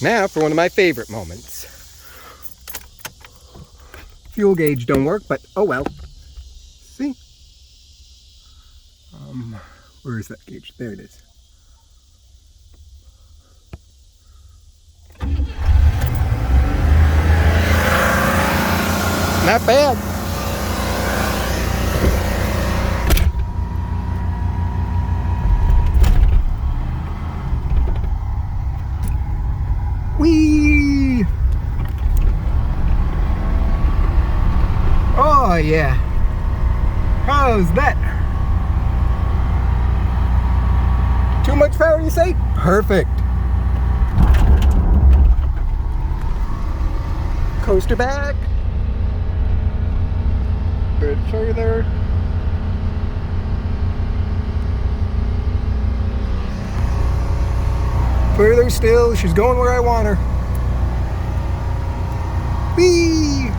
Now for one of my favorite moments. Fuel gauge don't work, but oh well. See? Where is that gauge? There it is. Not bad. Whee! Oh yeah. How's that? Too much power, you say? Perfect. Coaster back. Bit further. Further still. She's going where I want her. Whee!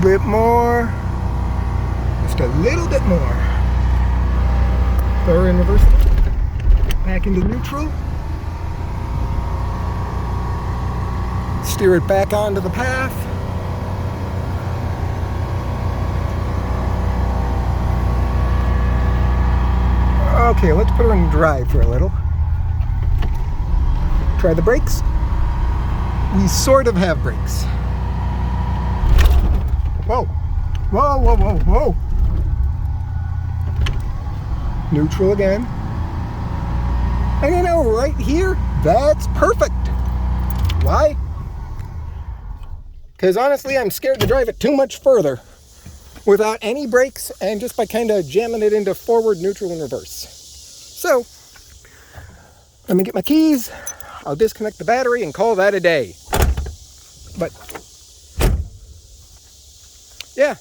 Bit more. Just a little bit more. Throw her in reverse. Back into neutral. Steer it back onto the path. Okay, let's put her in drive for a little. Try the brakes. We sort of have brakes. Whoa. Whoa, whoa, whoa, whoa. Neutral again. And you know, right here, that's perfect. Why? Because honestly, I'm scared to drive it too much further without any brakes and just by kind of jamming it into forward, neutral, and reverse. So, let me get my keys. I'll disconnect the battery and call that a day. But, yeah.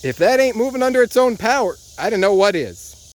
If that ain't moving under its own power, I don't know what is.